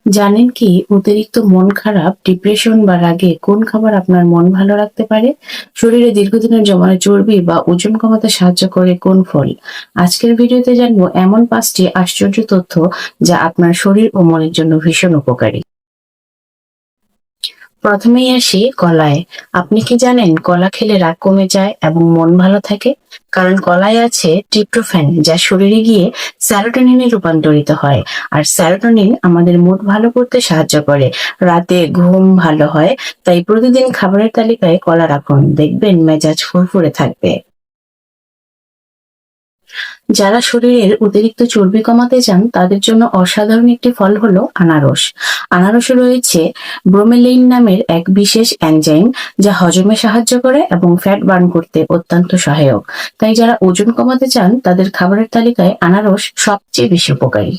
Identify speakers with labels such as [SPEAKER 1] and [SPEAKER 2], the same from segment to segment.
[SPEAKER 1] জানেন কি অতিরিক্ত মন খারাপ, ডিপ্রেশন বা রাগে কোন খাবার আপনার মন ভালো রাখতে পারে? শরীরে দীর্ঘদিনের জমানো চর্বি বা ওজন কমাতে সাহায্য করে কোন ফল? আজকের ভিডিওতে জানবো এমন 5টি আশ্চর্য তথ্য যা আপনার শরীর ও মনের জন্য ভীষণ উপকারী। প্রথমেই আসি কলায়। আপনি কি জানেন কলা খেলে রাগ কমে যায় এবং মন ভালো থাকে? কারণ কলায় আছে ট্রিপ্টোফ্যান, যা শরীরে গিয়ে সেরোটোনিনে রূপান্তরিত হয়। আর সেরোটোনিন আমাদের মুড ভালো করতে সাহায্য করে, রাতে ঘুম ভালো হয়। তাই প্রতিদিন খাবারের তালিকায় কলা রাখুন, দেখবেন মেজাজ ফুরফুরে থাকবে। যারা শরীরের অতিরিক্ত চর্বি কমাতে চান তাদের জন্য অসাধারণ একটি ফল হলো আনারস। আনারসে রয়েছে ব্রোমেলাইন নামের এক বিশেষ এনজাইম, যা হজমে সাহায্য করে এবং ফ্যাট বার্ন করতে অত্যন্ত সহায়ক। তাই যারা ওজন কমাতে চান তাদের খাবারের তালিকায় আনারস সবচেয়ে বেশি উপকারী।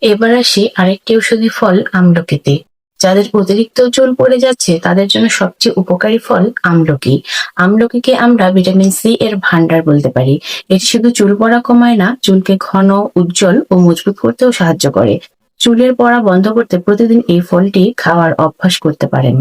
[SPEAKER 1] এবার আসি আরেকটি ঔষধি ফল আমলকিতে। যাদের অতিরিক্ত চুল পড়ে যাচ্ছে তাদের জন্য সবচেয়ে উপকারী ফল আমলকি। আমলকিকে আমরা ভিটামিন সি এর ভান্ডার বলতে পারি। এটি শুধু চুল পড়া কমায় না, চুলকে ঘন, উজ্জ্বল ও মজবুত করতেও সাহায্য করে। চুলের পড়া বন্ধ করতে প্রতিদিন এই ফলটি খাওয়ার অভ্যাস করতে পারেন।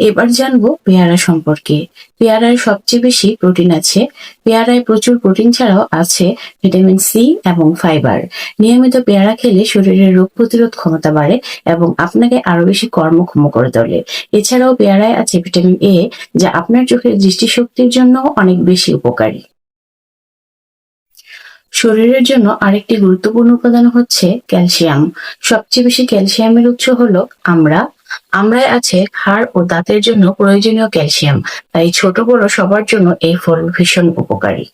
[SPEAKER 1] এবার জানবো পেয়ারা সম্পর্কে। পেয়ারায় সবচেয়ে বেশি প্রোটিন আছে। পেয়ারায় প্রচুর প্রোটিন ছাড়াও আছে ভিটামিন সি এবং ফাইবার। নিয়মিত পেয়ারা খেলে শরীরের রোগ প্রতিরোধ ক্ষমতা বাড়ে এবং আপনাকে আরো বেশি কর্মক্ষম করে তোলে। এছাড়াও পেয়ারায় আছে ভিটামিন এ, যা আপনার চোখের দৃষ্টিশক্তির জন্য অনেক বেশি উপকারী। শরীরের জন্য আরেকটি গুরুত্বপূর্ণ উপাদান হচ্ছে ক্যালসিয়াম। সবচেয়ে বেশি ক্যালসিয়ামের উৎস হলো আমড়া। আমড়ায় আছে হাড় ও দাঁতের জন্য প্রয়োজনীয় ক্যালসিয়াম। তাই ছোট বড় সবার জন্য এই ফল ভীষণ উপকারী।